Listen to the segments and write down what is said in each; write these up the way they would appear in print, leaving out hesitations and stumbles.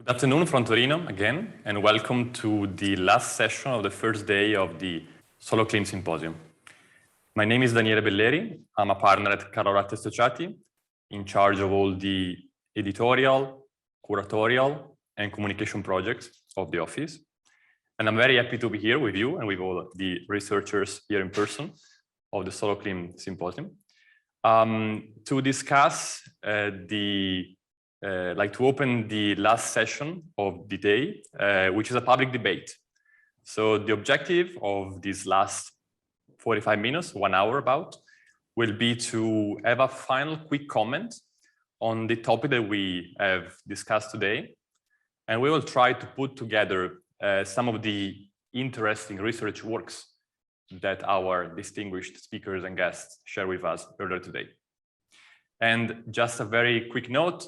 Good afternoon from Torino again, and welcome to the last session of the first day of the Soloclim Symposium. My name is Daniele Belleri. I'm a partner at Carlo Ratti Associati, in charge of all the editorial, curatorial, and communication projects of the office. And I'm very happy to be here with you and with all the researchers here in person of the Soloclim Symposium to discuss to open the last session of the day, which is a public debate. So the objective of this last 45 minutes, 1 hour about, will be to have a final quick comment on the topic that we have discussed today. And we will try to put together some of the interesting research works that our distinguished speakers and guests share with us earlier today. And just a very quick note,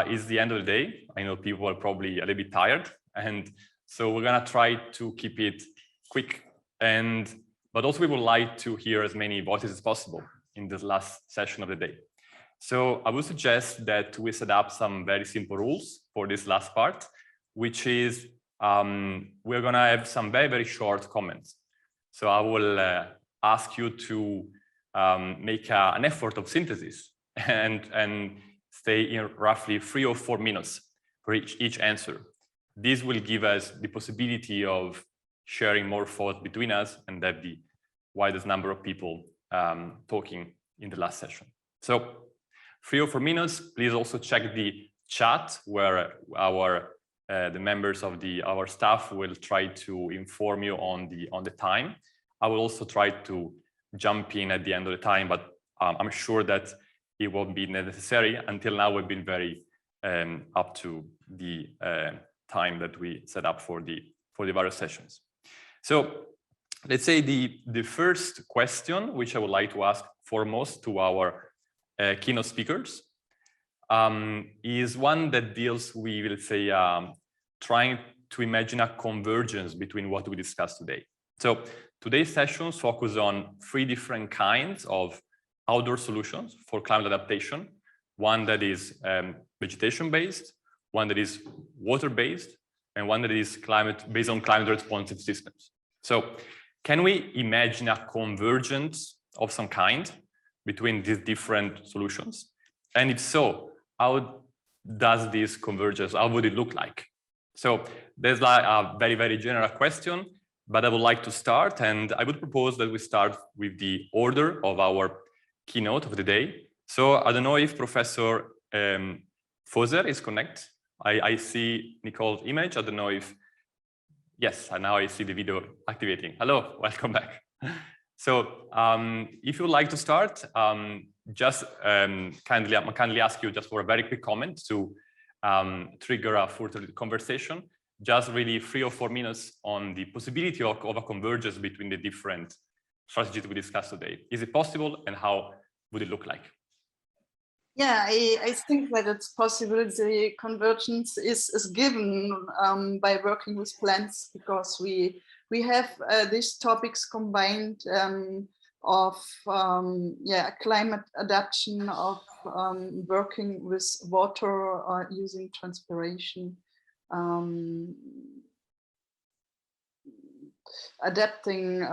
it's the end of the day. I know people are probably a little bit tired, and so we're gonna try to keep it quick. But also we would like to hear as many voices as possible in this last session of the day. So I would suggest that we set up some very simple rules for this last part, which is we're gonna have some very, very short comments. So I will ask you to make an effort of synthesis and stay in roughly 3 or 4 minutes for each answer. This will give us the possibility of sharing more thought between us and have the widest number of people talking in the last session. So 3 or 4 minutes. Please also check the chat where the members of our staff will try to inform you on the time. I will also try to jump in at the end of the time, but I'm sure that it won't be necessary. Until now, we've been very up to the time that we set up for the various sessions. So let's say the first question, which I would like to ask foremost to our keynote speakers, is one that deals with, let's say, trying to imagine a convergence between what we discussed today. So today's sessions focus on 3 different kinds of outdoor solutions for climate adaptation. One that is vegetation-based, one that is water-based, and one that is based on climate responsive systems. So can we imagine a convergence of some kind between these different solutions? And if so, how does this convergence, how would it look like? So there's like a very, very general question, but I would like to start, and I would propose that we start with the order of our keynote of the day. So I don't know if Professor Foser is connected. I see Nicole's image. I don't know if, yes, and now I see the video activating. Hello, welcome back. So if you would like to start, just kindly ask you just for a very quick comment to trigger a further conversation. Just really 3 or 4 minutes on the possibility of a convergence between the different strategies we discussed today. Is it possible, and how would it look like? Yeah, I think that it's possible. The convergence is given by working with plants, because we have these topics combined of climate adaptation, of working with water or using transpiration, adapting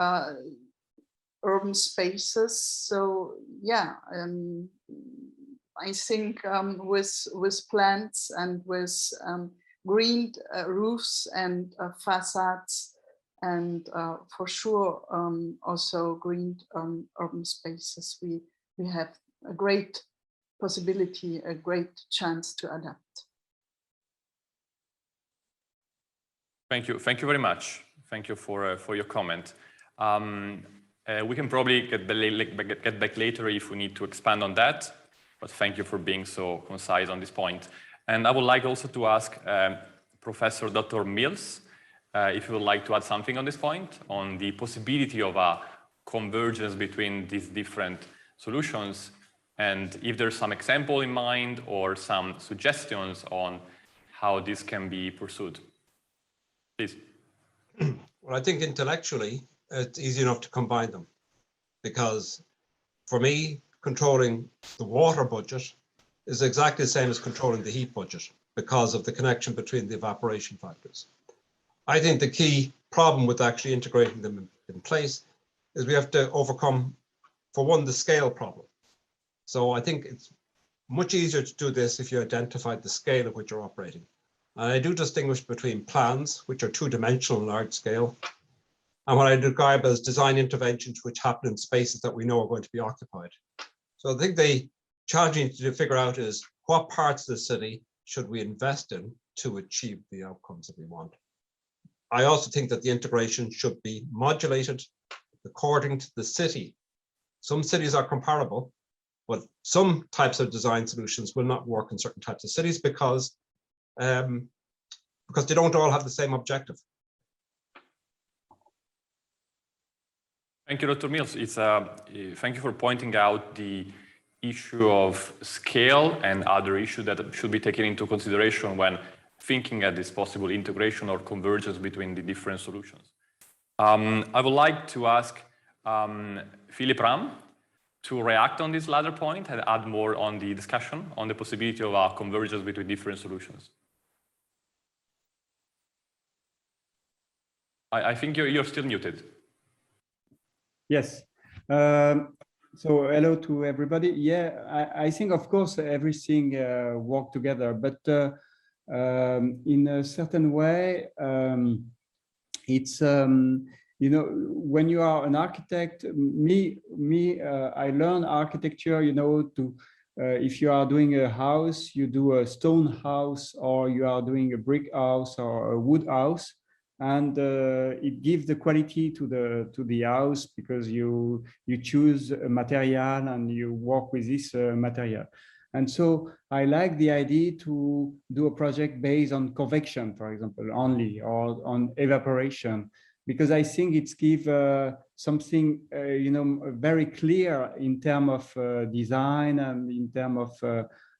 urban spaces. So yeah, I think with plants and with green roofs and facades, and for sure also green urban spaces, we have a great possibility, a great chance to adapt. Thank you very much. Thank you for your comment. We can probably get back later if we need to expand on that, but thank you for being so concise on this point. And I would like also to ask Professor Dr. Mills if you would like to add something on this point, on the possibility of a convergence between these different solutions, and if there's some example in mind or some suggestions on how this can be pursued. Please. Well, I think intellectually, it's easy enough to combine them, because for me, controlling the water budget is exactly the same as controlling the heat budget, because of the connection between the evaporation factors. I think the key problem with actually integrating them in place is we have to overcome, for one, the scale problem. So I think it's much easier to do this if you identify the scale at which you're operating. And I do distinguish between plans, which are two-dimensional large scale, and what I describe as design interventions which happen in spaces that we know are going to be occupied. So I think the challenge to figure out is what parts of the city should we invest in to achieve the outcomes that we want. I also think that the integration should be modulated according to the city. Some cities are comparable, but some types of design solutions will not work in certain types of cities because they don't all have the same objective. Thank you, Dr. Mills. Thank you for pointing out the issue of scale and other issues that should be taken into consideration when thinking at this possible integration or convergence between the different solutions. I would like to ask Philip Ram to react on this latter point and add more on the discussion on the possibility of a convergence between different solutions. I think you're still muted. Yes. So hello to everybody. Yeah, I think of course everything work together, but in a certain way, it's you know, when you are an architect, I learn architecture, you know, to if you are doing a house, you do a stone house, or you are doing a brick house or a wood house. And it gives the quality to the house because you choose a material and you work with this material. And so I like the idea to do a project based on convection, for example, only, or on evaporation, because I think it gives something you know, very clear in terms of design and in terms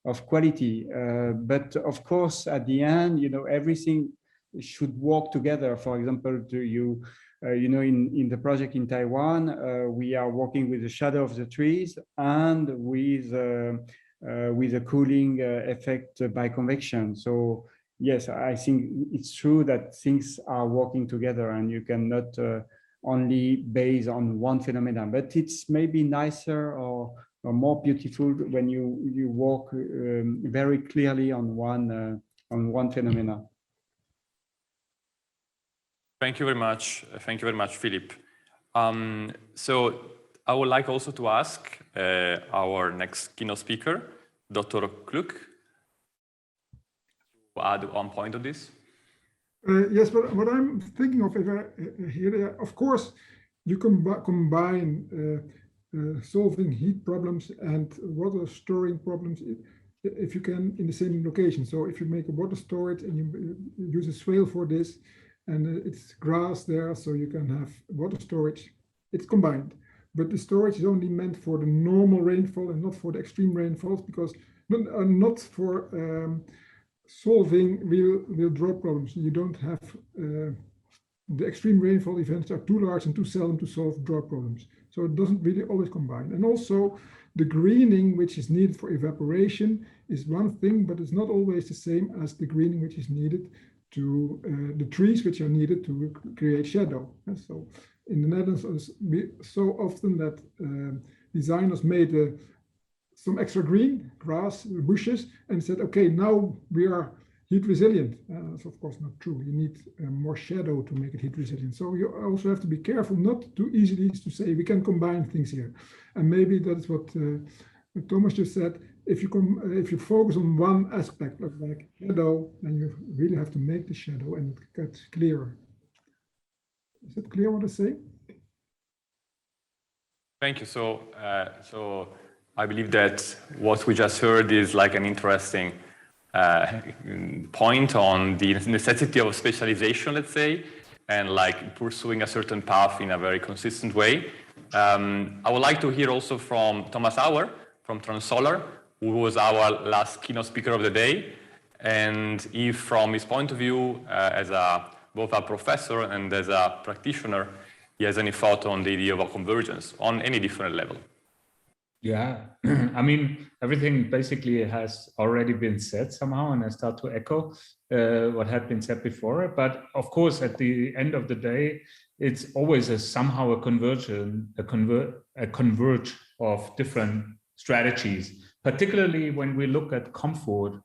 of quality. But of course, at the end, you know, everything should work together. For example, you know, in the project in Taiwan, we are working with the shadow of the trees and with a cooling effect by convection. So yes, I think it's true that things are working together, and you cannot only base on one phenomenon. But it's maybe nicer or more beautiful when you work very clearly on one phenomenon. Thank you very much. Thank you very much, Philip. So I would like also to ask our next keynote speaker, Dr. Cluck, to add one point on this. Yes, but what I'm thinking of here, of course, you combine solving heat problems and water storing problems if you can in the same location. So if you make a water storage and you use a swale for this, and it's grass there, so you can have water storage, it's combined. But the storage is only meant for the normal rainfall and not for the extreme rainfalls, because not for solving real drought problems. You don't have the extreme rainfall events are too large and too seldom to solve drought problems. So it doesn't really always combine. And also the greening, which is needed for evaporation, is one thing, but it's not always the same as the greening which is needed to the trees which are needed to create shadow. And so in the Netherlands, so often that designers made some extra green, grass, bushes, and said, okay, now we are heat resilient. That's of course not true. You need more shadow to make it heat resilient. So you also have to be careful not too easily to say we can combine things here. And maybe that's what Thomas just said. If you focus on one aspect like shadow, then you really have to make the shadow and it gets clearer. Is it clear what I say? Thank you. So I believe that what we just heard is like an interesting point on the necessity of specialization, let's say, and like pursuing a certain path in a very consistent way. I would like to hear also from Thomas Auer from Transolar, who was our last keynote speaker of the day, and if from his point of view as both a professor and as a practitioner, he has any thought on the idea of a convergence on any different level. Yeah, I mean, everything basically has already been said somehow, and I start to echo what had been said before. But of course, at the end of the day, it's always somehow a conversion, a converge of different strategies, particularly when we look at comfort,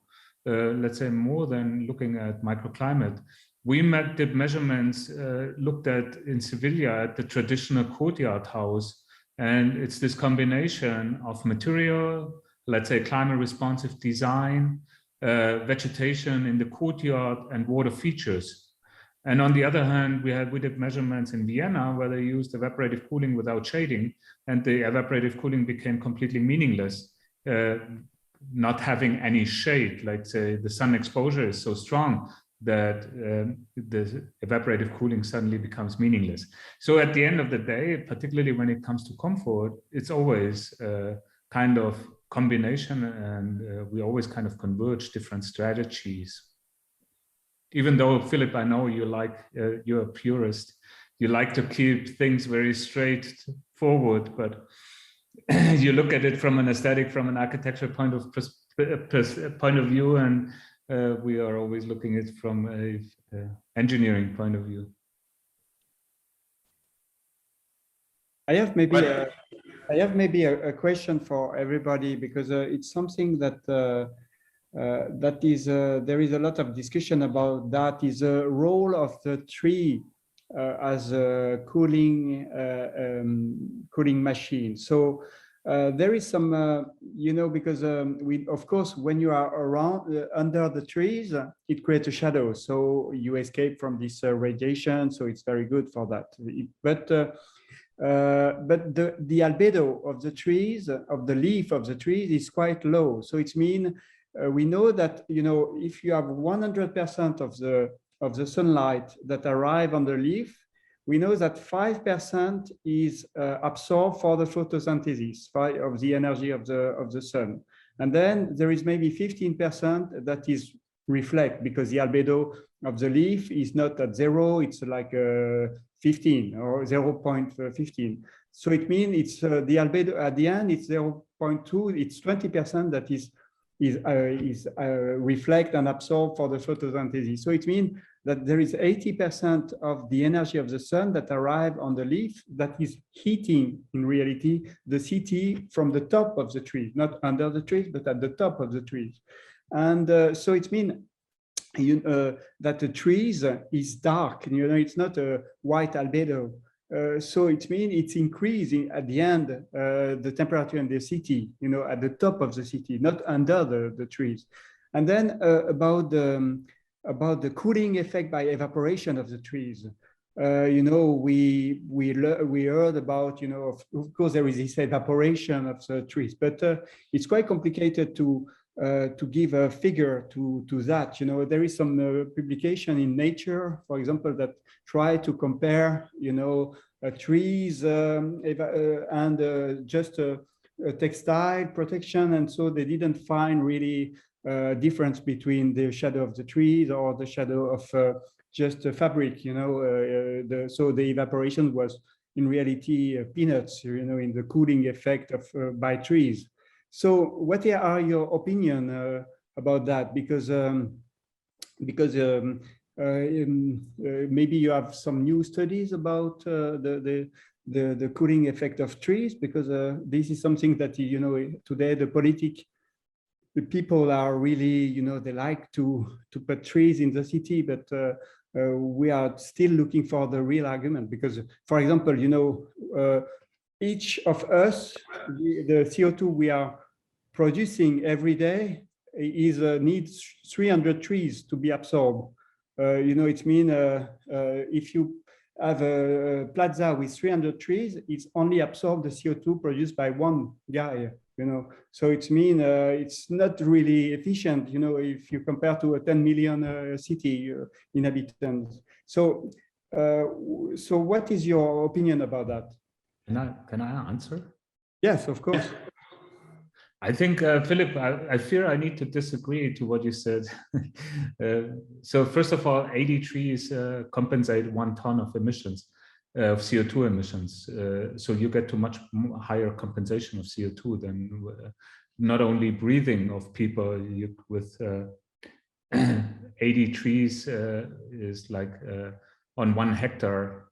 let's say more than looking at microclimate. We did measurements, looked at in Sevilla at the traditional courtyard house. And it's this combination of material, let's say climate responsive design, vegetation in the courtyard, and water features. And on the other hand, we did measurements in Vienna where they used evaporative cooling without shading, and the evaporative cooling became completely meaningless, not having any shade. Like say the sun exposure is so strong that the evaporative cooling suddenly becomes meaningless. So at the end of the day, particularly when it comes to comfort, it's always a kind of combination, and we always kind of converge different strategies. Even though, Philip, I know you're a purist, you like to keep things very straightforward, but you look at it from an aesthetic, from an architectural point of view, and we are always looking at it from an engineering point of view. I have maybe a question for everybody, because it's something that there is a lot of discussion about. That is a role of the tree as a cooling machine. So there is some, because of course, when you are around under the trees, it creates a shadow. So you escape from this radiation. So it's very good for that. But the albedo of the trees, of the leaf of the trees, is quite low. So it means we know that if you have 100% of the sunlight that arrive on the leaf, we know that 5% is absorbed for the photosynthesis of the energy of the sun. And then there is maybe 15% that is reflect, because the albedo of the leaf is not at 0, it's like 15 or 0.15. So it means it's the albedo at the end, it's 0.2, it's 20% that is reflect and absorb for the photosynthesis. So it means that there is 80% of the energy of the sun that arrive on the leaf that is heating, in reality, the city from the top of the tree, not under the trees, but at the top of the trees. And so it means that the trees is dark, it's not a white albedo. So it means it's increasing at the end the temperature in the city, at the top of the city, not under the trees. And then about the cooling effect by evaporation of the trees. We heard about, of course, there is this evaporation of the trees, but it's quite complicated to give a figure to that. There is some publication in Nature, for example, that try to compare, trees and just a textile protection, and so they didn't find really difference between the shadow of the trees or the shadow of just a fabric. So the evaporation was in reality peanuts, in the cooling effect of by trees. So what are your opinion about that? Because maybe you have some new studies about the cooling effect of trees, because this is something that today the people are really, they like to put trees in the city, but we are still looking for the real argument. Because, for example, each of us, the CO2 we are producing every day needs 300 trees to be absorbed. It means if you have a plaza with 300 trees, it's only absorb the CO2 produced by one guy. So it means it's not really efficient, if you compare to a 10 million city inhabitants. So what is your opinion about that? Can I answer? Yes, of course. I think, Philip, I fear I need to disagree to what you said. So first of all, 80 trees compensate 1 ton of emissions. of CO2 emissions. So you get to much higher compensation of CO2 than not only breathing of people with 80 trees is like on 1 hectare.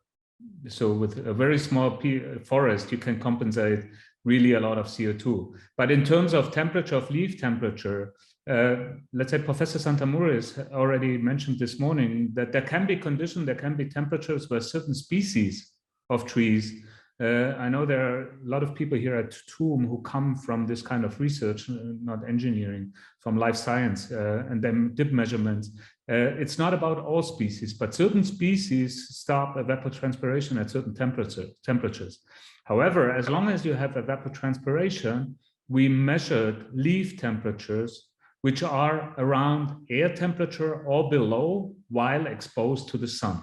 So with a very small forest, you can compensate really a lot of CO2. But in terms of temperature, of leaf temperature, let's say Professor Santamuris already mentioned this morning that there can be conditions, there can be temperatures where certain species of trees, I know there are a lot of people here at TUM who come from this kind of research, not engineering, from life science, and then dip measurements. It's not about all species, but certain species stop evapotranspiration at certain temperatures. However, as long as you have evapotranspiration, we measured leaf temperatures which are around air temperature or below while exposed to the sun.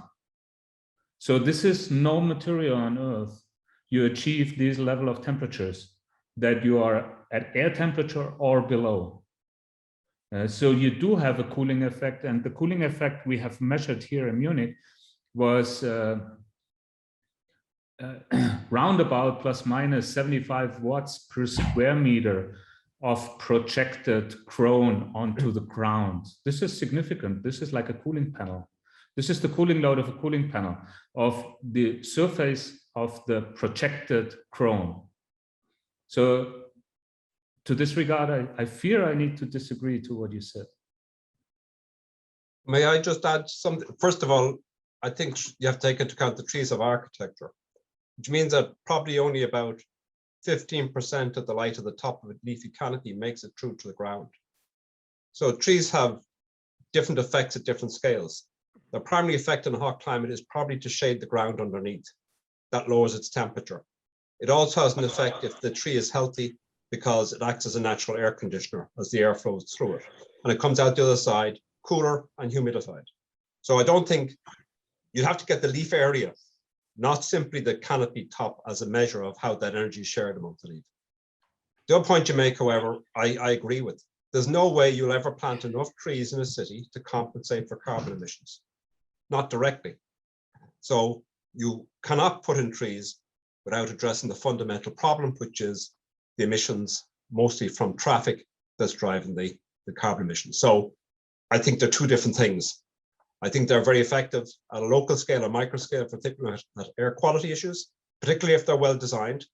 So this is no material on Earth. You achieve these level of temperatures that you are at air temperature or below. So you do have a cooling effect, and the cooling effect we have measured here in Munich was roundabout plus minus 75 watts per square meter of projected crown onto the ground. This is significant. This is like a cooling panel. This is the cooling load of a cooling panel of the surface of the projected crown. So to this regard, I fear I need to disagree to what you said. May I just add something? First of all, I think you have to take into account the trees of architecture, which means that probably only about 15% of the light at the top of a leafy canopy makes it through to the ground. So trees have different effects at different scales. The primary effect in a hot climate is probably to shade the ground underneath. That lowers its temperature. It also has an effect if the tree is healthy because it acts as a natural air conditioner as the air flows through it. And it comes out the other side cooler and humidified. So I don't think you'd have to get the leaf area, not simply the canopy top, as a measure of how that energy is shared among the leaf. The other point you make, however, I agree with. There's no way you'll ever plant enough trees in a city to compensate for carbon emissions, not directly. So you cannot put in trees without addressing the fundamental problem, which is the emissions, mostly from traffic, that's driving the carbon emissions. So I think they're two different things. I think they're very effective at a local scale or micro scale for thinking at air quality issues, particularly if they're well designed.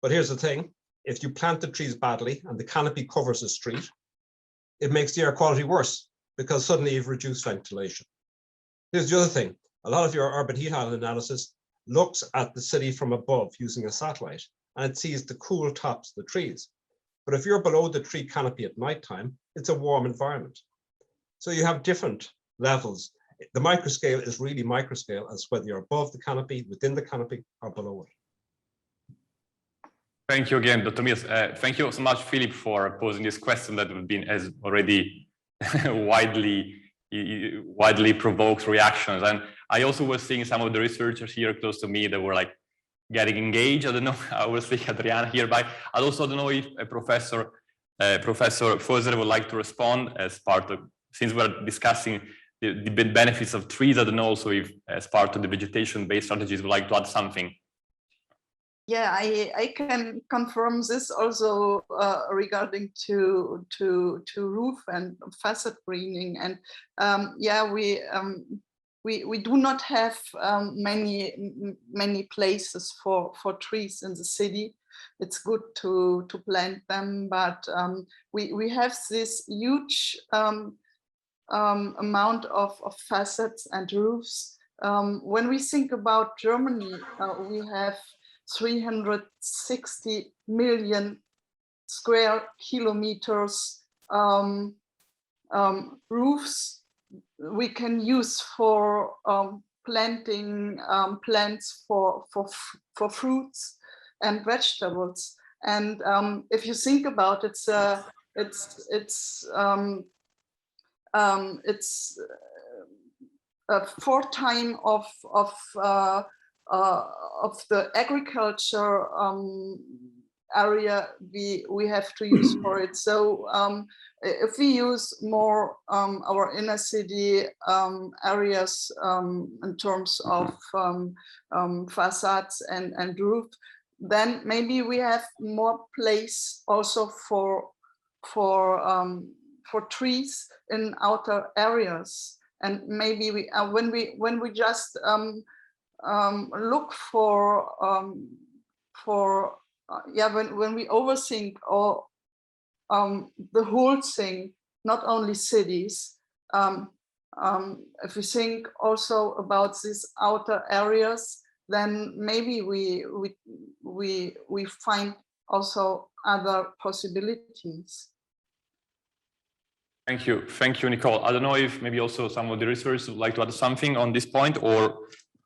But here's the thing, if you plant the trees badly and the canopy covers the street, it makes the air quality worse because suddenly you've reduced ventilation. Here's the other thing, a lot of your urban heat island analysis looks at the city from above using a satellite, and it sees the cool tops of the trees. But if you're below the tree canopy at nighttime, it's a warm environment. So you have different levels. The microscale is really microscale as whether you're above the canopy, within the canopy, or below it. Thank you again, Dr. Mills. Thank you so much, Philip, for posing this question that has already widely provoked reactions. And I also was seeing some of the researchers here close to me that were like getting engaged. I don't know. I will see Adriana here, but I also don't know if Professor Foser would like to respond as part of, since we're discussing the benefits of trees. I don't know also if as part of the vegetation-based strategies would like to add something. Yeah, I can confirm this also regarding to roof and facade greening. And yeah, we do not have many places for trees in the city. It's good to plant them, but we have this huge amount of facades and roofs. When we think about Germany, we have 360 million square kilometers roofs we can use for planting plants for fruits and vegetables. And if you think about it, it's 4 times of the agriculture area we have to use for it. So if we use more our inner city areas in terms of facades and roof, then maybe we have more place also for trees in outer areas. And maybe we when we just look for when we overthink or the whole thing, not only cities, if we think also about these outer areas, then maybe we find also other possibilities. Thank you, Nicole. I don't know if maybe also some of the researchers would like to add something on this point, or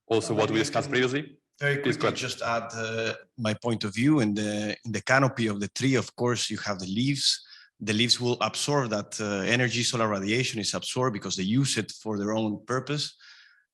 also what we discussed previously. Very quickly, just add my point of view. In the canopy of the tree, of course, you have the leaves. The leaves will absorb that energy. Solar radiation is absorbed because they use it for their own purpose.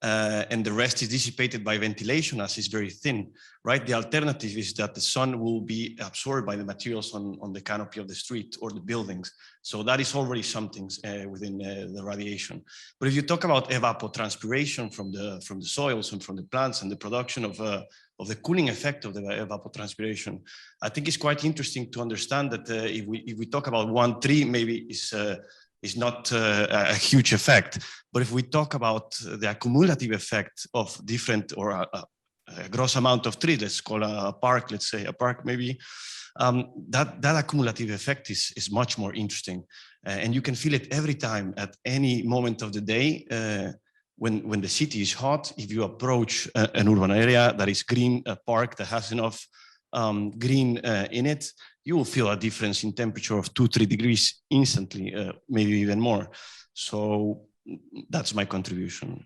And the rest is dissipated by ventilation, as it's very thin, right? The alternative is that the sun will be absorbed by the materials on the canopy of the street or the buildings. So that is already something within the radiation. But if you talk about evapotranspiration from the soils and from the plants and the production of the cooling effect of the evapotranspiration, I think it's quite interesting to understand that if we talk about one tree, maybe is not a huge effect. But if we talk about the cumulative effect of different or a gross amount of trees, let's call a park, let's say a park maybe, that cumulative effect is much more interesting. And you can feel it every time at any moment of the day when the city is hot. If you approach an urban area that is green, a park that has enough green in it, you will feel a difference in temperature of 2-3 degrees instantly, maybe even more. So that's my contribution.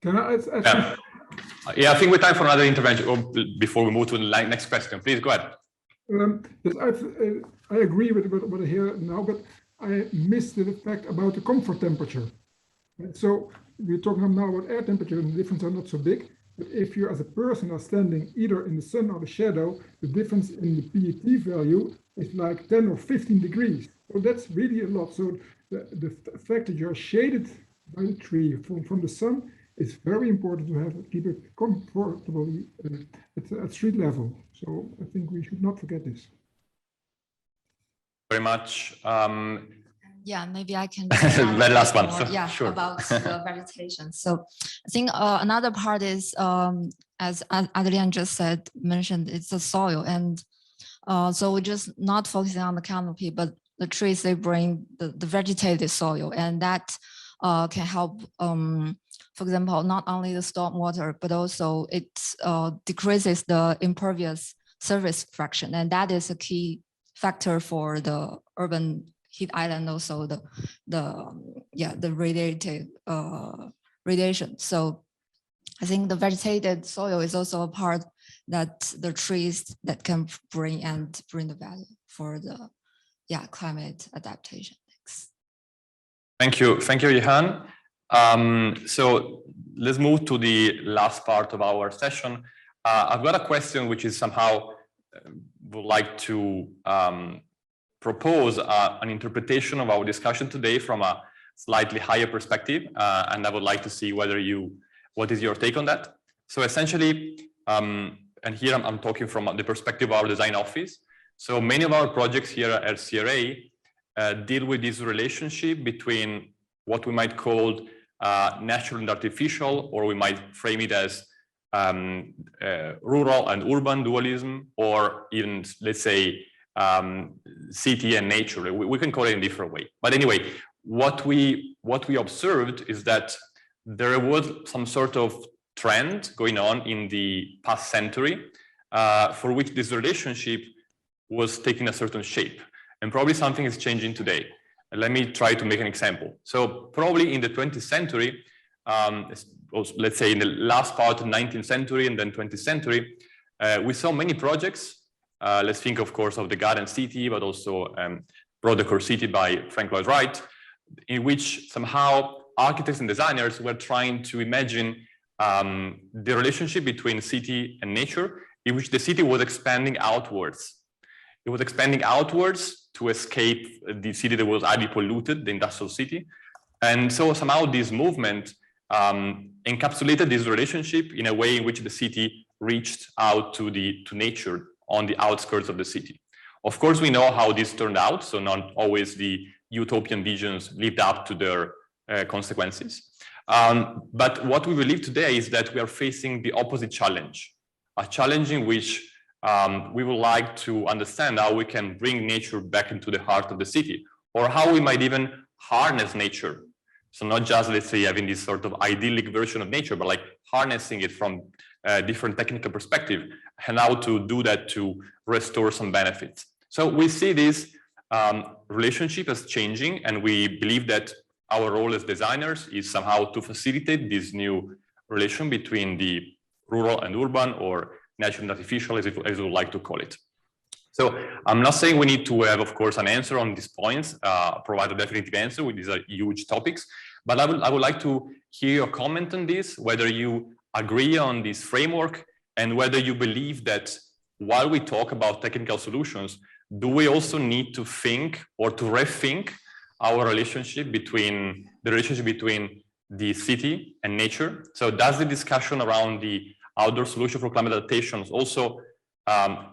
Can I add yeah, I think we're time for another intervention before we move to the next question. Please go ahead. Yes, I agree with what I hear now, but I missed the fact about the comfort temperature. Right? So we're talking now about air temperature, and the difference are not so big. But if you as a person are standing either in the sun or the shadow, the difference in the PET value is like 10 or 15 degrees. So that's really a lot. So the fact that you're shaded by the tree from the sun is very important to keep it comfortably at street level. So I think we should not forget this. Very much. Yeah, maybe I can. Very last one. So, yeah, sure. About the vegetation. So I think another part is, as Adrian just mentioned, it's the soil. And so we're just not focusing on the canopy, but the trees, they bring the vegetated soil, and that can help, for example, not only the stormwater, but also it decreases the impervious surface fraction. And that is a key factor for the urban heat island, also the radiation. So I think the vegetated soil is also a part that the trees that can bring the value for the climate adaptation. Thanks. Thank you, Johan. So let's move to the last part of our session. I've got a question which is somehow would like to propose an interpretation of our discussion today from a slightly higher perspective, and I would like to see what is your take on that. So essentially, and here I'm talking from the perspective of our design office. So many of our projects here at CRA deal with this relationship between what we might call natural and artificial, or we might frame it as rural and urban dualism, or even, let's say, city and nature. We can call it in a different way. But anyway, what we observed is that there was some sort of trend going on in the past century for which this relationship was taking a certain shape. And probably something is changing today. Let me try to make an example. So probably in the 20th century, let's say in the last part of the 19th century and then 20th century, we saw many projects. Let's think, of course, of the Garden City, but also Broadacre City by Frank Lloyd Wright, in which somehow architects and designers were trying to imagine the relationship between city and nature, in which the city was expanding outwards. it was expanding outwards to escape the city that was highly polluted, the industrial city. And so somehow this movement encapsulated this relationship in a way in which the city reached out to nature on the outskirts of the city. Of course, we know how this turned out, so not always the utopian visions lived up to their consequences. But what we believe today is that we are facing the opposite challenge, a challenge in which we would like to understand how we can bring nature back into the heart of the city, or how we might even harness nature. So not just, let's say, having this sort of idyllic version of nature, but like harnessing it from a different technical perspective, and how to do that to restore some benefits. So we see this relationship as changing, and we believe that our role as designers is somehow to facilitate this new relation between the rural and urban, or natural and artificial, as we would like to call it. So I'm not saying we need to have, of course, an answer on these points, provide a definitive answer. These are huge topics, but I would like to hear your comment on this, whether you agree on this framework, and whether you believe that while we talk about technical solutions, do we also need to think or to rethink our relationship between the city and nature? So does the discussion around the outdoor solution for climate adaptations also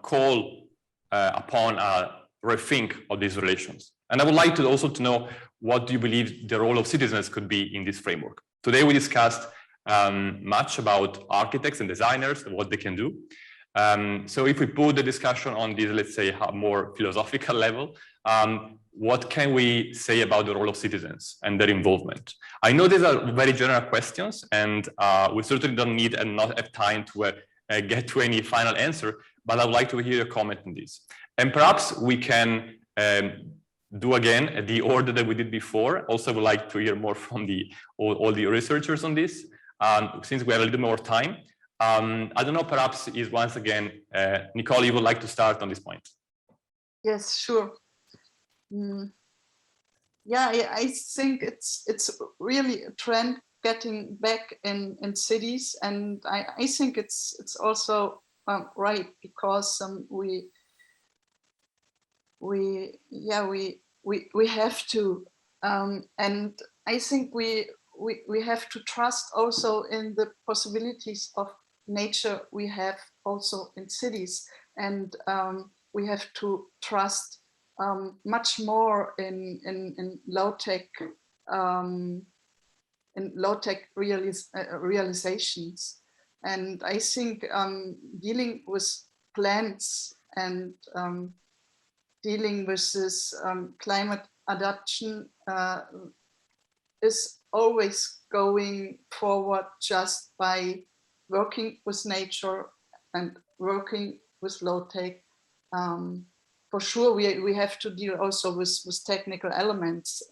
call upon a rethink of these relations? And I would like to also to know, what do you believe the role of citizens could be in this framework? Today we discussed much about architects and designers and what they can do. So if we put the discussion on this, let's say, more philosophical level, what can we say about the role of citizens and their involvement? I know these are very general questions, and we certainly don't need and not have time to get to any final answer, but I would like to hear your comment on this. And perhaps we can do again the order that we did before. Also, I would like to hear more from all the researchers on this, since we have a little more time. I don't know, perhaps is once again, Nicole, you would like to start on this point? Yes, sure. Yeah, I think it's really a trend getting back in cities, and I think it's also right, because we have to, and I think we have to trust also in the possibilities of nature we have also in cities, and we have to trust much more in low-tech realizations. And I think dealing with plants and dealing with this climate adaptation is always going forward just by working with nature and working with low-tech. For sure, we have to deal also with technical elements,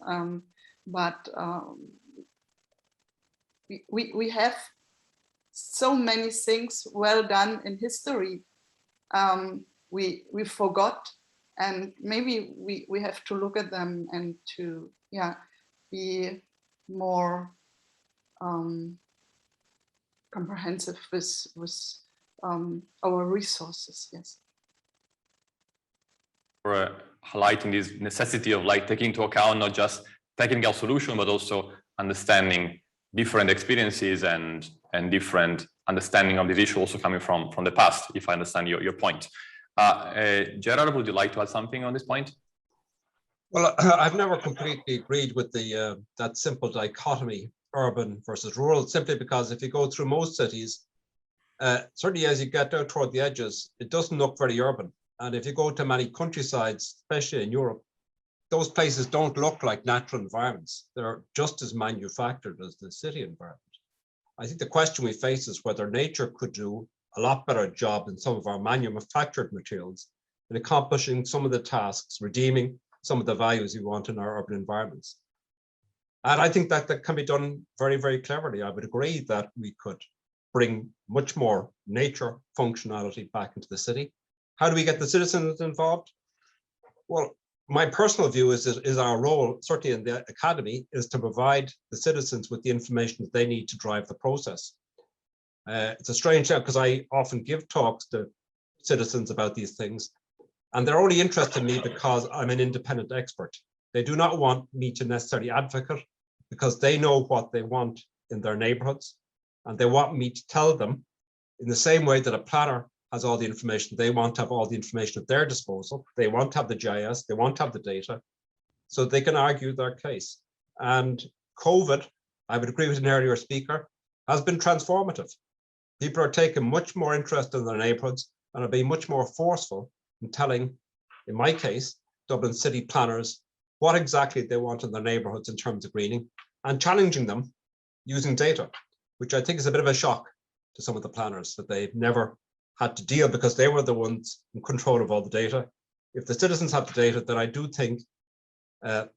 but we have so many things well done in history we forgot, and maybe we have to look at them and to be more comprehensive with our resources. Yes. For highlighting this necessity of like taking into account not just technical solution, but also understanding different experiences and different understanding of this issue also coming from the past, if I understand your point. Gerard, would you like to add something on this point? Well, I've never completely agreed with the that simple dichotomy, urban versus rural, simply because if you go through most cities, certainly as you get out toward the edges, it doesn't look very urban. And if you go to many countrysides, especially in Europe, those places don't look like natural environments. They're just as manufactured as the city environment. I think the question we face is whether nature could do a lot better job than some of our manufactured materials in accomplishing some of the tasks, redeeming some of the values you want in our urban environments. And I think that can be done very, very cleverly. I would agree that we could bring much more nature functionality back into the city. How do we get the citizens involved? Well, my personal view is our role, certainly in the academy, is to provide the citizens with the information that they need to drive the process. It's a strange thing because I often give talks to citizens about these things, And they're only interested in me because I'm an independent expert. They do not want me to necessarily advocate, because they know what they want in their neighborhoods. And they want me to tell them, in the same way that a planner has all the information, they want to have all the information at their disposal. They want to have the GIS, they want to have the data, so they can argue their case. And COVID, I would agree with an earlier speaker, has been transformative. People are taking much more interest in their neighborhoods and are being much more forceful in telling, in my case, Dublin city planners what exactly they want in their neighborhoods in terms of greening, and challenging them using data, which I think is a bit of a shock to some of the planners, that they've never had to deal, because they were the ones in control of all the data. If the citizens have the data, then I do think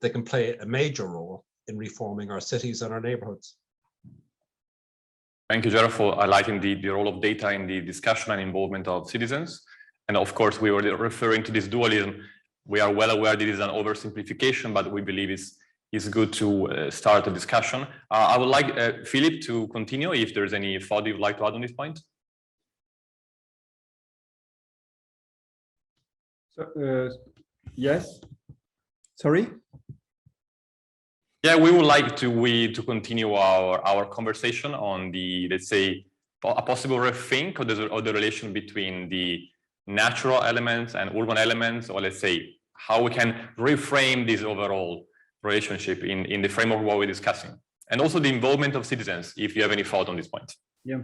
they can play a major role in reforming our cities and our neighborhoods. Thank you, Gerard, for highlighting the role of data in the discussion and involvement of citizens. And of course, we were referring to this dualism. We are well aware this is an oversimplification, but we believe it's good to start a discussion. I would like Philip to continue if there's any thought you'd like to add on this point. So, yes. Sorry. Yeah, we would like to continue our conversation on the, let's say, a possible rethink of the relation between the natural elements and urban elements, or let's say how we can reframe this overall relationship in the framework of what we're discussing, and also the involvement of citizens, if you have any thought on this point. Yeah.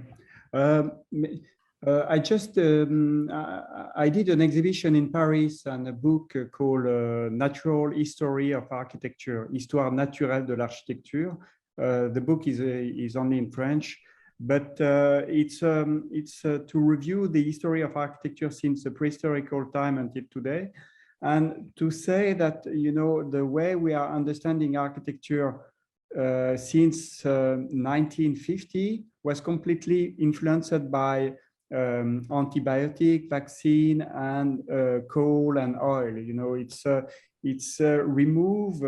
I just I did an exhibition in Paris and a book called Natural History of Architecture, Histoire naturelle de l'architecture. The book is only in French, but it's to review the history of architecture since the prehistorical time until today, and to say that, you know, the way we are understanding architecture since 1950 was completely influenced by antibiotic, vaccine, and coal and oil. You know, it's remove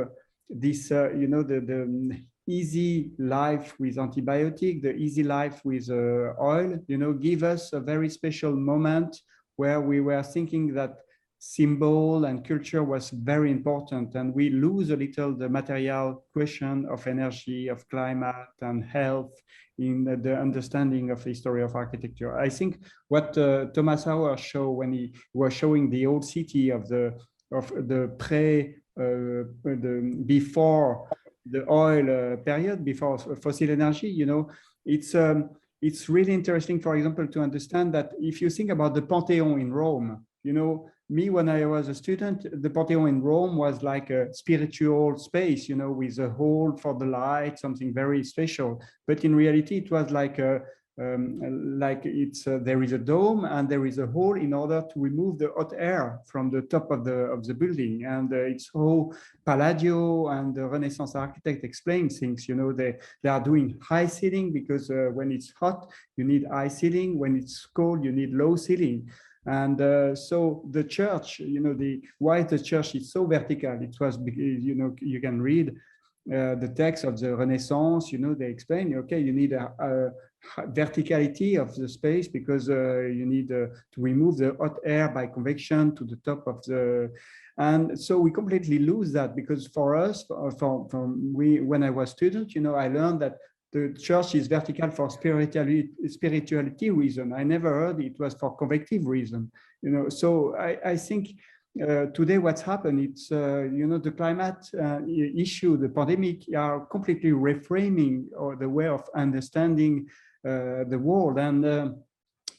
this, you know, the easy life with antibiotic, the easy life with oil, you know, give us a very special moment where we were thinking that symbol and culture was very important, and we lose a little the material question of energy, of climate and health in the understanding of the history of architecture. I think what Thomas Hauer showed when he was showing the old city of the before the oil period, before fossil energy, you know, it's really interesting, for example, to understand that if you think about the Pantheon in Rome, you know, me, when I was a student, the Pantheon in Rome was like a spiritual space, you know, with a hole for the light, something very special. But in reality, it was like there is a dome and there is a hole in order to remove the hot air from the top of the building. And it's how Palladio and the Renaissance architect explain things. You know, they are doing high ceiling because when it's hot, you need high ceiling. When it's cold, you need low ceiling. And so the church, you know, why the church is so vertical, it was, you know, you can read the text of the Renaissance, you know, they explain, okay, you need a verticality of the space because you need to remove the hot air by convection to the top of the, and so we completely lose that, because for us, when I was student, you know, I learned that the church is vertical for spirituality reason. I never heard it was for convective reason, you know. So I think today what's happened, it's, you know, the climate issue, the pandemic are completely reframing the way of understanding the world. And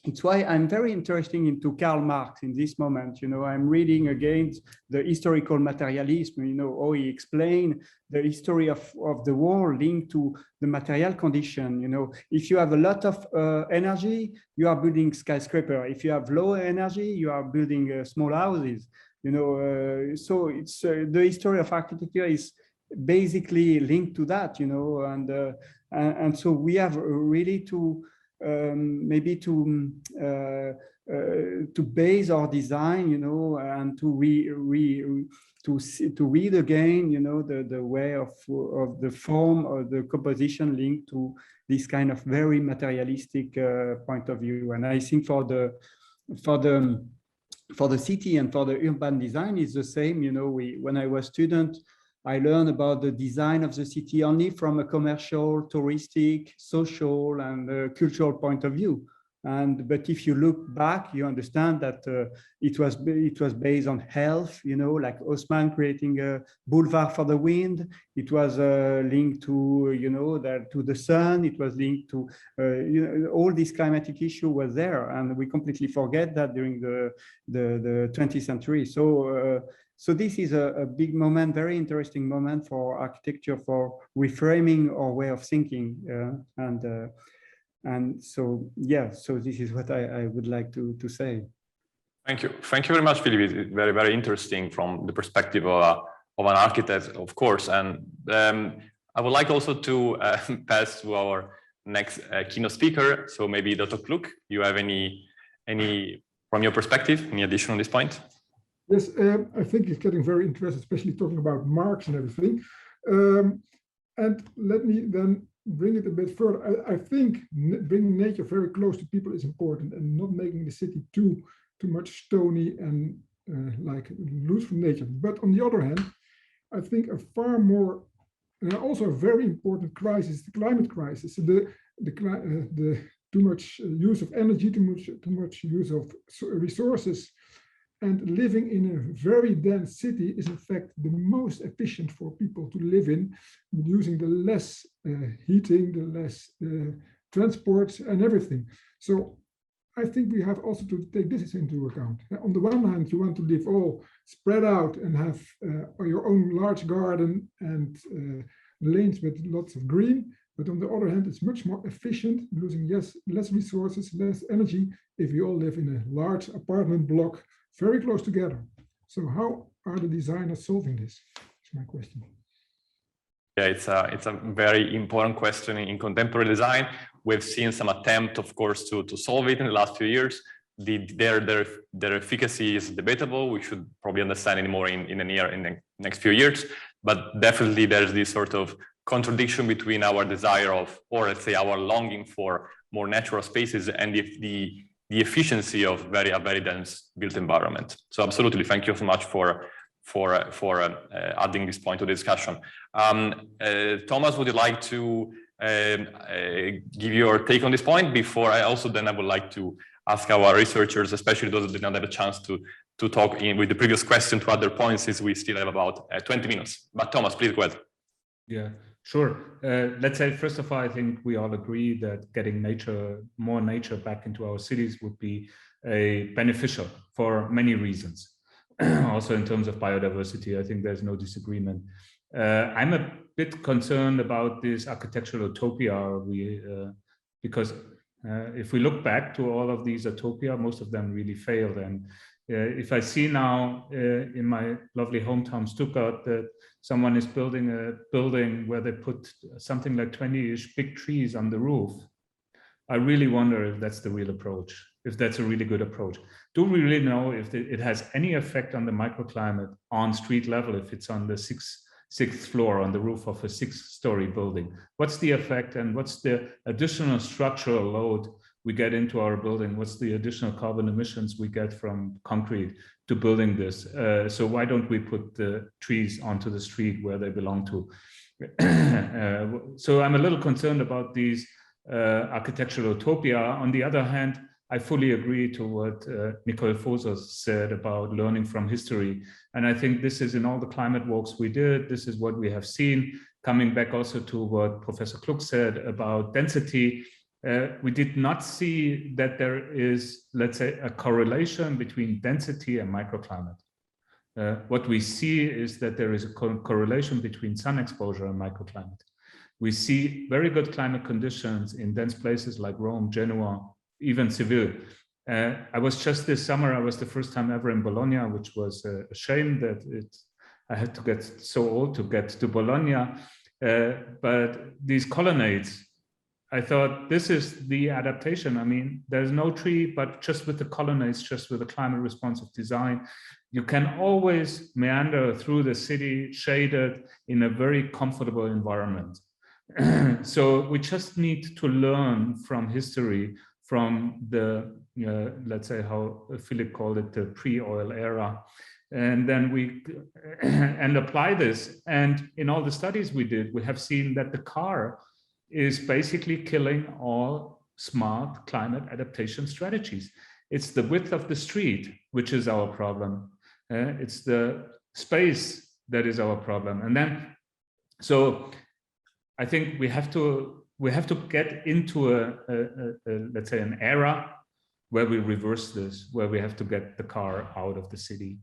it's why I'm very interested into Karl Marx in this moment. You know, I'm reading again the historical materialism, you know, how he explained the history of the world linked to the material condition. You know, if you have a lot of energy, you are building skyscraper. If you have low energy, you are building small houses. You know, so it's the history of architecture is basically linked to that. You know, and so we have really to maybe to base our design, you know, and to read again, you know, the way of the form or the composition linked to this kind of very materialistic point of view. And I think for the for the city and for the urban design is the same. You know, when I was student, I learned about the design of the city only from a commercial, touristic, social, and cultural point of view. But if you look back, you understand that it was based on health. You know, like Haussmann creating a boulevard for the wind. It was linked to, you know, to the sun. It was linked to you know, all this climatic issue was there, and we completely forget that during the 20th century. So this is a big moment, very interesting moment for architecture, for reframing our way of thinking, and so, yeah, so this is what I would like to say. Thank you. Thank you very much, Philippe. It's very, very interesting from the perspective of an architect, of course. And I would like also to pass to our next keynote speaker. So maybe Dr. Cluck, you have any, from your perspective, any addition on this point? Yes, I think it's getting very interesting, especially talking about marks and everything. And let me then bring it a bit further. I think bringing nature very close to people is important, and not making the city too much stony and like loose from nature. But on the other hand, I think a far more, also a very important crisis, the climate crisis, the too much use of energy, too much use of resources. And living in a very dense city is in fact the most efficient for people to live in, using the less heating, the less transports and everything. So I think we have also to take this into account. On the one hand, you want to live all spread out and have your own large garden and lanes with lots of green. But on the other hand, it's much more efficient, using less resources, less energy, if we all live in a large apartment block very close together. So how are the designers solving this? That's my question. Yeah, it's a very important question in contemporary design. We've seen some attempt, of course, to solve it in the last few years. Their efficacy is debatable. We should probably understand it more in the next few years. But definitely there's this sort of contradiction between our desire of, or let's say our longing for more natural spaces and the efficiency of a very dense built environment. So absolutely, thank you so much for adding this point to the discussion. Thomas, would you like to give your take on this point? Before I would like to ask our researchers, especially those that did not have a chance to talk with the previous question to other points, since we still have about 20 minutes. But Thomas, please go ahead. Yeah, sure. Let's say, first of all, I think we all agree that getting more nature back into our cities would be beneficial for many reasons. Also in terms of biodiversity, I think there's no disagreement. I'm a bit concerned about this architectural utopia because if we look back to all of these utopia, most of them really failed. And if I see now in my lovely hometown Stuttgart that someone is building a building where they put something like 20-ish big trees on the roof, I really wonder if that's the real approach, if that's a really good approach. Do we really know if it has any effect on the microclimate on street level, if it's on the sixth floor on the roof of a 6-story building? What's the effect, and what's the additional structural load we get into our building? What's the additional carbon emissions we get from concrete to building this? So why don't we put the trees onto the street where they belong to? So I'm a little concerned about these architectural utopia. On the other hand, I fully agree to what Nicole Foser said about learning from history. And I think this is in all the climate walks we did. This is what we have seen. Coming back also to what Professor Cluck said about density, we did not see that there is, let's say, a correlation between density and microclimate. What we see is that there is a correlation between sun exposure and microclimate. We see very good climate conditions in dense places like Rome, Genoa, even Seville. I was just this summer, I was the first time ever in Bologna, which was a shame that I had to get so old to get to Bologna. But these colonnades, I thought this is the adaptation. I mean, there's no tree, but just with the colonnades, just with the climate responsive design, you can always meander through the city shaded in a very comfortable environment. So we just need to learn from history from the, let's say how Philip called it, the pre-oil era. And then we and apply this. And in all the studies we did, we have seen that the car is basically killing all smart climate adaptation strategies. It's the width of the street, which is our problem. It's the space that is our problem. And then, so I think we have to get into a let's say an era where we reverse this, where we have to get the car out of the city,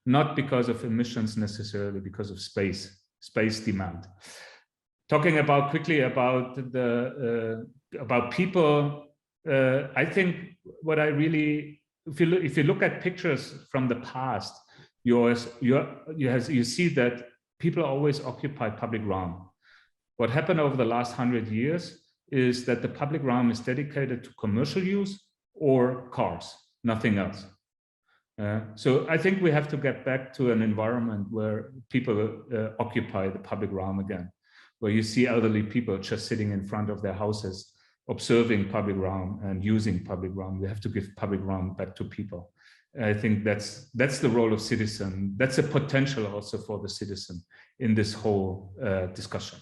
not because of emissions necessarily, because of space demand. Talking about quickly about the about people, I think what I really, if you look at pictures from the past, you see that people always occupy public realm. What happened over the last 100 years is that the public realm is dedicated to commercial use or cars, nothing else. So I think we have to get back to an environment where people occupy the public realm again, where you see elderly people just sitting in front of their houses, observing public realm and using public realm. We have to give public realm back to people. I think that's the role of citizen. That's a potential also for the citizen in this whole discussion.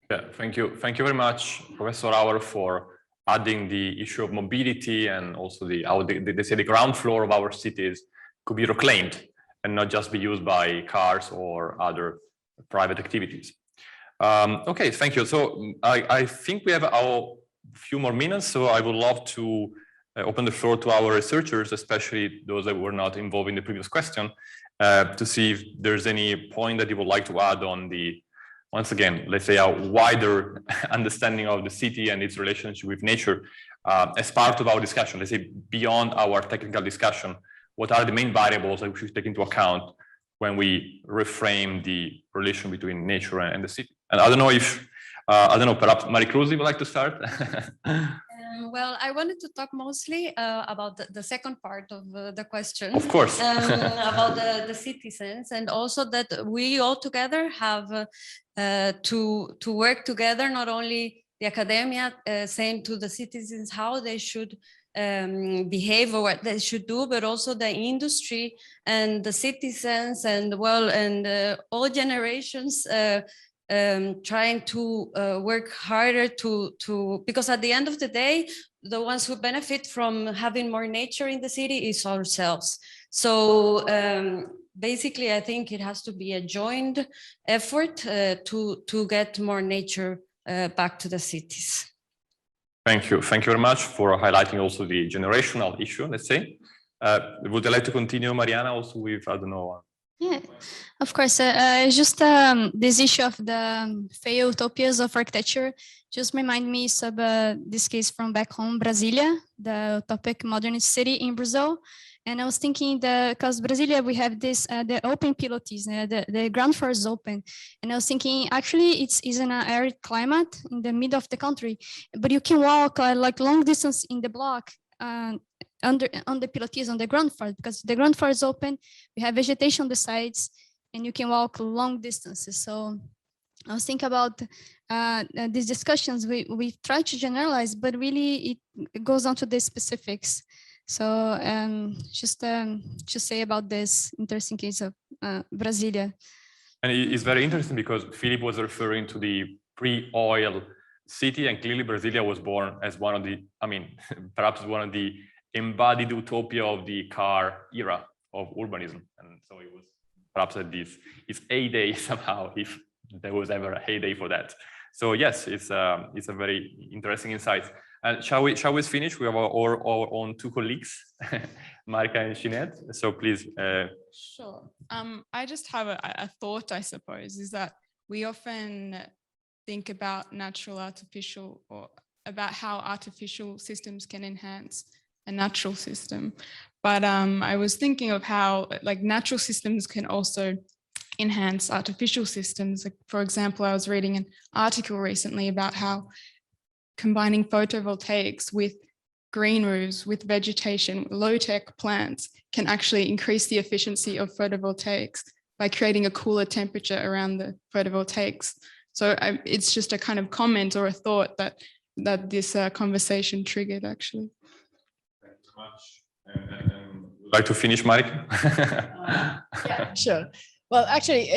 Yeah, thank you. Thank you very much, Professor Auer, for adding the issue of mobility and also how they say the ground floor of our cities could be reclaimed and not just be used by cars or other private activities. Okay, thank you. So I think we have a few more minutes, so I would love to open the floor to our researchers, especially those that were not involved in the previous question, to see if there's any point that you would like to add on the, once again, let's say a wider understanding of the city and its relationship with nature as part of our discussion, let's say beyond our technical discussion. What are the main variables that we should take into account when we reframe the relation between nature and the city? And I don't know if, perhaps Marie-Cruz would like to start? Well, I wanted to talk mostly about the second part of the question. Of course. About the citizens, and also that we all together have to work together, not only the academia saying to the citizens how they should behave or what they should do, but also the industry and the citizens and all generations trying to work harder to because at the end of the day, the ones who benefit from having more nature in the city is ourselves. So basically, I think it has to be a joint effort to get more nature back to the cities. Thank you. Thank you very much for highlighting also the generational issue, let's say. Would you like to continue, Mariana, also with, I don't know. Yeah, of course. Just this issue of the failed utopias of architecture just remind me of this case from back home, Brasilia, the utopic modernist city in Brazil. And I was thinking that because Brasilia, we have this, the open pilotis, the ground floor is open. And I was thinking, actually, it's in an arid climate in the middle of the country, but you can walk like long distance in the block on the pilotis on the ground floor, because the ground floor is open, we have vegetation on the sides, and you can walk long distances. So I was thinking about these discussions, we try to generalize, but really it goes on to the specifics. So just to say about this interesting case of Brasilia. And it's very interesting because Philip was referring to the pre-oil city, and clearly Brasilia was born as one of the, perhaps one of the embodied utopia of the car era of urbanism. And so it was perhaps at its heyday somehow, if there was ever a heyday for that. So yes, it's a very interesting insight. And shall we finish? We have our own two colleagues, Marika and Sinead. So please. Sure. I just have a thought, I suppose, is that we often think about natural artificial, or about how artificial systems can enhance a natural system. But I was thinking of how natural systems can also enhance artificial systems. Like, for example, I was reading an article recently about how combining photovoltaics with green roofs, with vegetation, low-tech plants can actually increase the efficiency of photovoltaics by creating a cooler temperature around the photovoltaics. So it's just a kind of comment or a thought that that this conversation triggered, actually. Thank you so much. Would like to finish, Marika? Yeah, sure. Well, actually,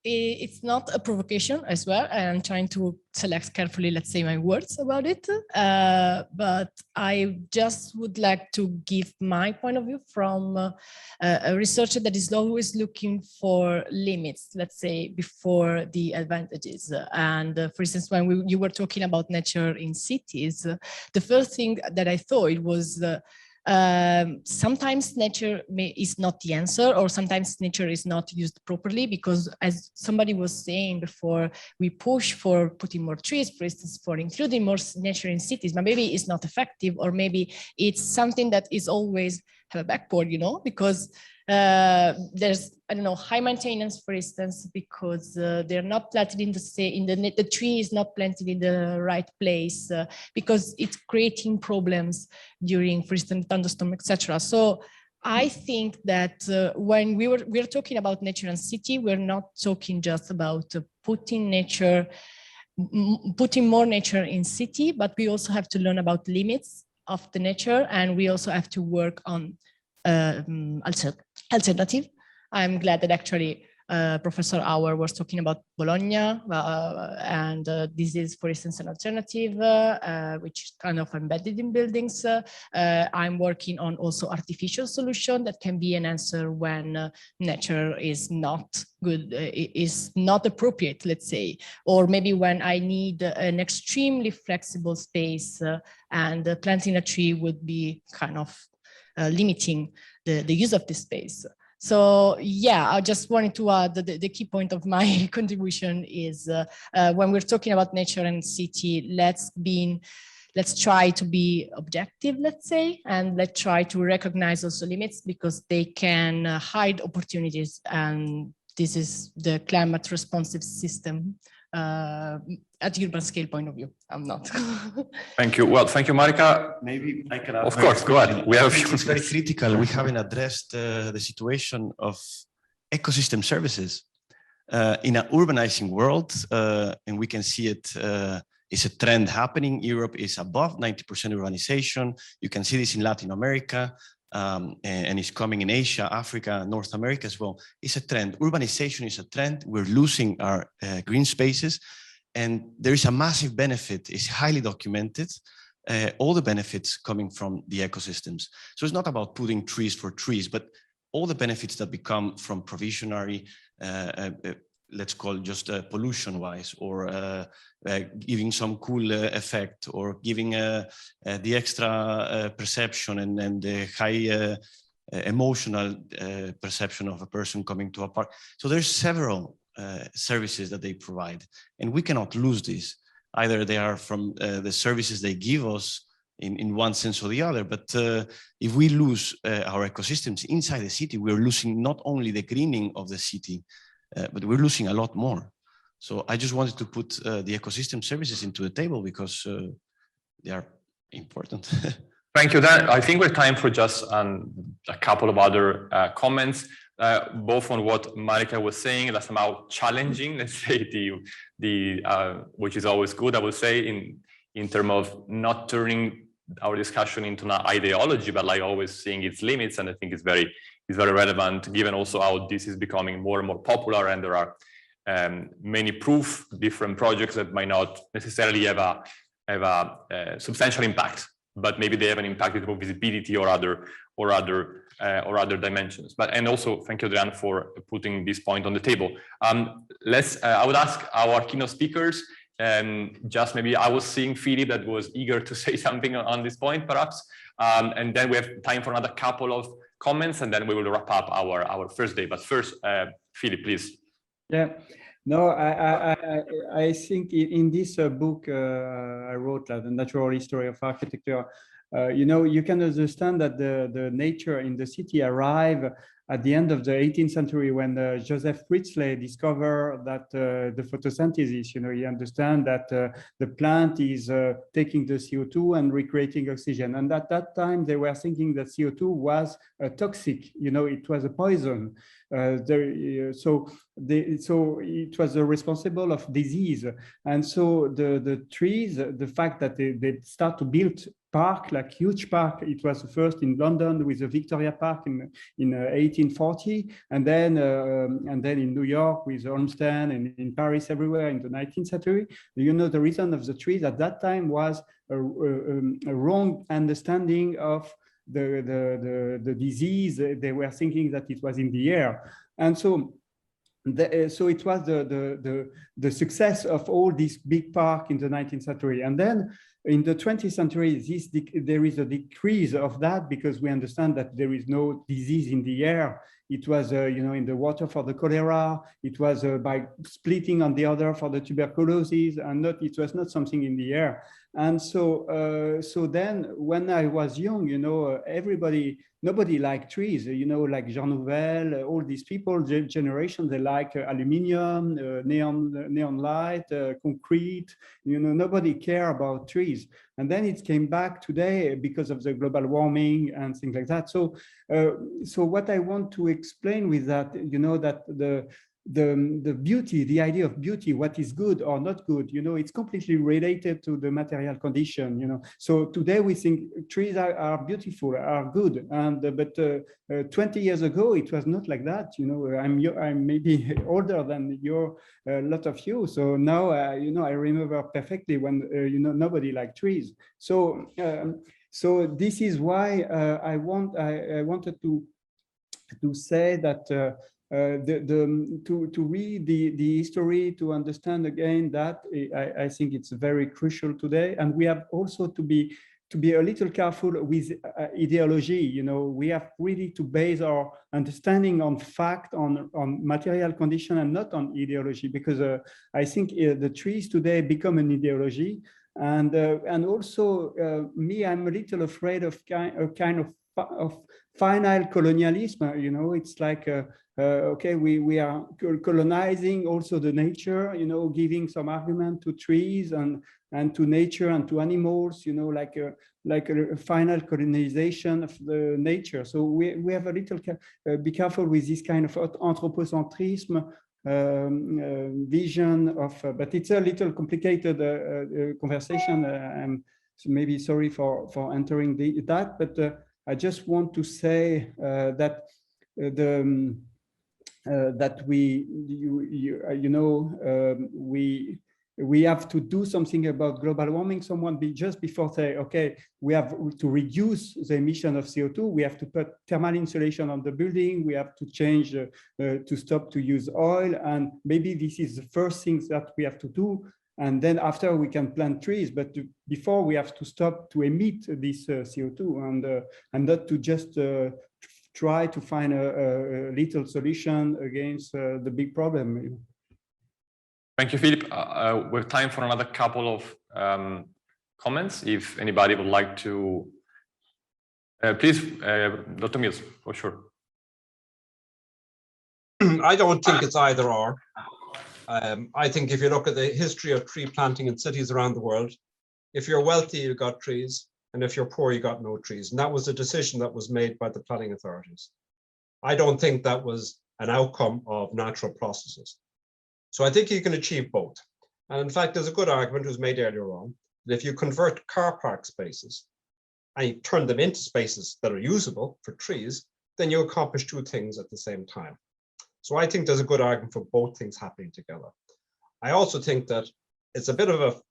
it's not a provocation as well. I'm trying to select carefully, let's say, my words about it. But I just would like to give my point of view from a researcher that is always looking for limits, let's say, before the advantages. And for instance, when you were talking about nature in cities, the first thing that I thought it was sometimes nature is not the answer, or sometimes nature is not used properly, because as somebody was saying before, we push for putting more trees, for instance, for including more nature in cities, but maybe it's not effective, or maybe it's something that is always have a backboard, you know, because there's, I don't know, high maintenance, for instance, because they're not planted in the tree is not planted in the right place, because it's creating problems during, for instance, thunderstorm, etc. So I think that when we're talking about nature and city, we're not talking just about putting more nature in city, but we also have to learn about limits of the nature, and we also have to work on alternative. I'm glad that actually Professor Auer was talking about Bologna, and this is, for instance, an alternative which is kind of embedded in buildings. I'm working on also artificial solution that can be an answer when nature is not good, is not appropriate, let's say, or maybe when I need an extremely flexible space and planting a tree would be kind of limiting the use of this space. So yeah, I just wanted to add that the key point of my contribution is when we're talking about nature and city, let's try to be objective, let's say, and let's try to recognize also limits, because they can hide opportunities, and this is the climate responsive system at urban scale point of view. I'm not. Thank you. Well, thank you, Marika. Maybe I can add. Of course, go ahead. We have it's very critical. We haven't addressed the situation of ecosystem services in an urbanizing world, and we can see it. It's a trend happening. Europe is above 90% urbanization. You can see this in Latin America, and it's coming in Asia, Africa, North America as well. It's a trend. Urbanization is a trend. We're losing our green spaces, and there is a massive benefit. It's highly documented. All the benefits coming from the ecosystems. So it's not about putting trees for trees, but all the benefits that become from provisionary, let's call just pollution-wise, or giving some cool effect, or giving the extra perception and the high emotional perception of a person coming to a park. So there's several services that they provide, and we cannot lose this. Either they are from the services they give us in one sense or the other, but if we lose our ecosystems inside the city, we're losing not only the greening of the city, but we're losing a lot more. So I just wanted to put the ecosystem services into the table, because they are important. Thank you, Dan. I think we're time for just a couple of other comments, both on what Marika was saying, that's somehow challenging, let's say, which is always good, I would say, in terms of not turning our discussion into an ideology, but like always seeing its limits. And I think it's very relevant, given also how this is becoming more and more popular, and there are many different projects that might not necessarily have a substantial impact, but maybe they have an impact with visibility or other dimensions. And also thank you, Adrian, for putting this point on the table. I would ask our keynote speakers, just maybe I was seeing Philip that was eager to say something on this point, perhaps, and then we have time for another couple of comments, and then we will wrap up our first day. But first, Philip, please. Yeah. No, I think in this book I wrote, The Natural History of Architecture, you can understand that the nature in the city arrive at the end of the 18th century, when Joseph Priestley discovered that the photosynthesis, he understand that the plant is taking the CO2 and recreating oxygen. And at that time, they were thinking that CO2 was toxic, it was a poison. So it was responsible of disease. And so the trees, the fact that they start to build park, like huge park. It was first in London with the Victoria Park in 1840, and then in New York with Olmsted, and in Paris, everywhere in the 19th century. The reason of the trees at that time was a wrong understanding of the disease. They were thinking that it was in the air, and so it was the success of all this big park in the 19th century. And then in the 20th century, there is a decrease of that, because we understand that there is no disease in the air. It was, in the water for the cholera. It was by splitting on the other for the tuberculosis, and it was not something in the air. And so, then when I was young, nobody liked trees, like Jean Nouvel, all these people, generation, they like aluminium, neon light, concrete, nobody care about trees. And then it came back today because of the global warming and things like that. So what I want to explain with that, that the beauty, the idea of beauty, what is good or not good, it's completely related to the material condition, So today we think trees are beautiful, are good, and but 20 years ago it was not like that. I'm maybe older than a lot of you, so now I remember perfectly when nobody liked trees. So this is why I wanted to say that. To read the history, to understand again that I think it's very crucial today, and we have also to be a little careful with ideology. We have really to base our understanding on fact, on material condition, and not on ideology, because I think the trees today become an ideology, and also me, I'm a little afraid of a kind of final colonialism. It's like okay, we are colonizing also the nature, giving some argument to trees and to nature and to animals, like a final colonization of the nature. So we have a little be careful with this kind of anthropocentrism vision of, but it's a little complicated conversation. I'm maybe sorry for entering that, but I just want to say that that we have to do something about global warming. Someone just before say, okay, we have to reduce the emission of CO2. We have to put thermal insulation on the building. We have to change to stop to use oil, and maybe this is the first things that we have to do. And then after we can plant trees, but before we have to stop to emit this CO2 and not to just try to find a little solution against the big problem. Thank you, Philip. We have time for another couple of comments. If anybody would like to, please, Dr. Mills, for sure. I don't think it's either or. I think if you look at the history of tree planting in cities around the world, if you're wealthy, you got trees, and if you're poor, you got no trees. And that was a decision that was made by the planning authorities. I don't think that was an outcome of natural processes. So I think you can achieve both. And in fact, there's a good argument was made earlier on that if you convert car park spaces and you turn them into spaces that are usable for trees, then you accomplish two things at the same time. So I think there's a good argument for both things happening together. I also think that it's a bit of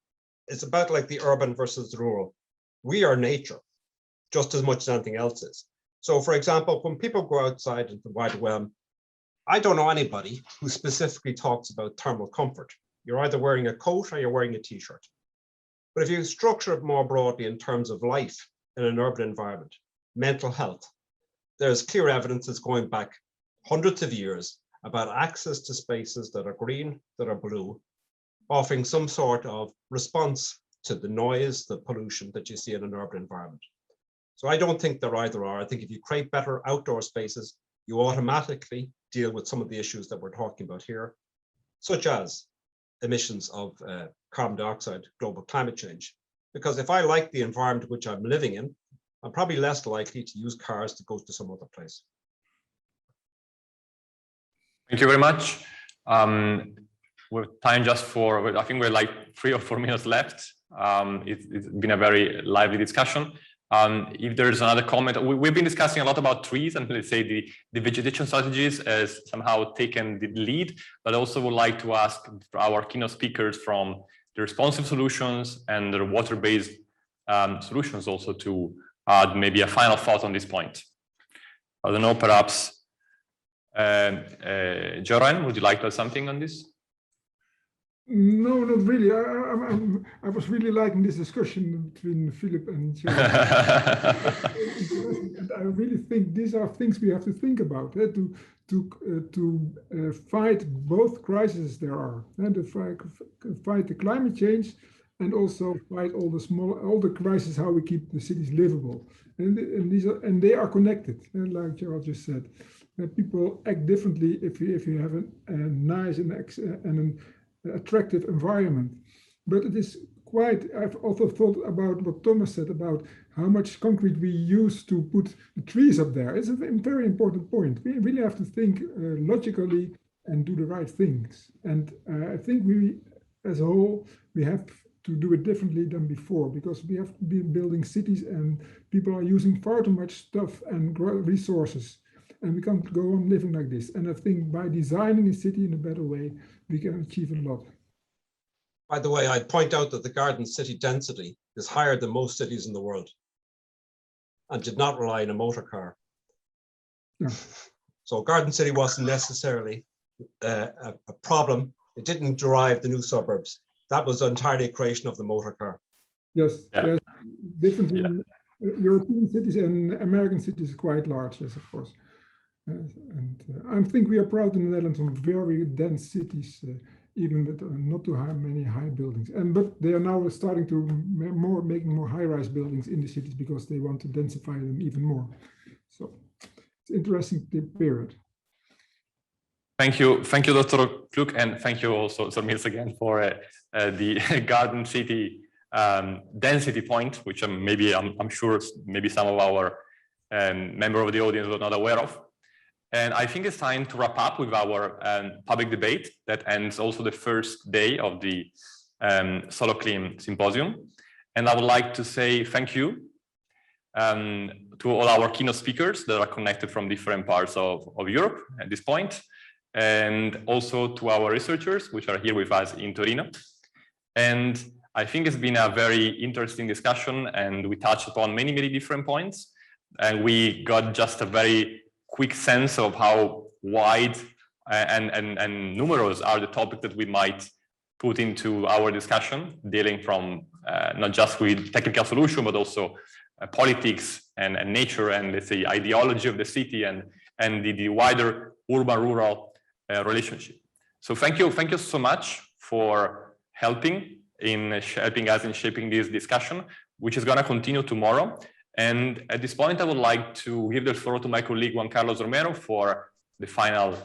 it's about like the urban versus the rural. We are nature just as much as anything else is. So for example, when people go outside into the wide realm, I don't know anybody who specifically talks about thermal comfort. You're either wearing a coat or you're wearing a t-shirt. But if you structure it more broadly in terms of life in an urban environment, mental health, there's clear evidence that's going back hundreds of years about access to spaces that are green, that are blue, offering some sort of response to the noise, the pollution that you see in an urban environment. So I don't think they're either or. I think if you create better outdoor spaces, you automatically deal with some of the issues that we're talking about here, such as emissions of carbon dioxide, global climate change. Because if I like the environment which I'm living in, I'm probably less likely to use cars to go to some other place. Thank you very much. With time just for, I think we're like 3 or 4 minutes left. It's been a very lively discussion. If there's another comment, we've been discussing a lot about trees, and let's say the vegetation strategies has somehow taken the lead, but also would like to ask our keynote speakers from the responsive solutions and the water-based solutions also to add maybe a final thought on this point. I don't know, perhaps Joran, would you like to add something on this? No, not really. I was really liking this discussion between Philip and Joran. And I really think these are things we have to think about to fight both crises there are, and to fight the climate change, and also fight all the crises, how we keep the cities livable. And they are connected. And like Gerald just said, people act differently if you have a nice and an attractive environment. But it is quite, I've also thought about what Thomas said about how much concrete we use to put the trees up there. It's a very important point. We really have to think logically and do the right things. And I think we, as a whole, we have to do it differently than before, because we have to be building cities and people are using far too much stuff and resources. And we can't go on living like this. And I think by designing a city in a better way, we can achieve a lot. By the way, I'd point out that the garden city density is higher than most cities in the world and did not rely on a motor car. Yeah. So garden city wasn't necessarily a problem. It didn't derive the new suburbs. That was entirely a creation of the motor car. Yes, yeah. Yes. Different European cities and American cities are quite large, yes, of course. I think we are proud in the Netherlands of very dense cities, even with not too many high buildings. But they are now starting to making more high-rise buildings in the cities because they want to densify them even more. So it's an interesting period. Thank you, Dr. Cluck, and thank you also, Sir Mills, again for the garden city density point, which I'm sure maybe some of our member of the audience were not aware of. And I think it's time to wrap up with our public debate that ends also the first day of the Soloclim Symposium. And I would like to say thank you to all our keynote speakers that are connected from different parts of Europe at this point, and also to our researchers, which are here with us in Torino. And I think it's been a very interesting discussion, and we touched upon many, many different points. And we got just a very quick sense of how wide and numerous are the topics that we might put into our discussion, dealing from not just with technical solution, but also politics and nature and, let's say, ideology of the city and the wider urban-rural relationship. So thank you so much for helping us in shaping this discussion, which is going to continue tomorrow. And at this point, I would like to give the floor to my colleague Juan Carlos Romero for the final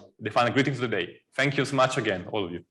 greetings of the day. Thank you so much again, all of you.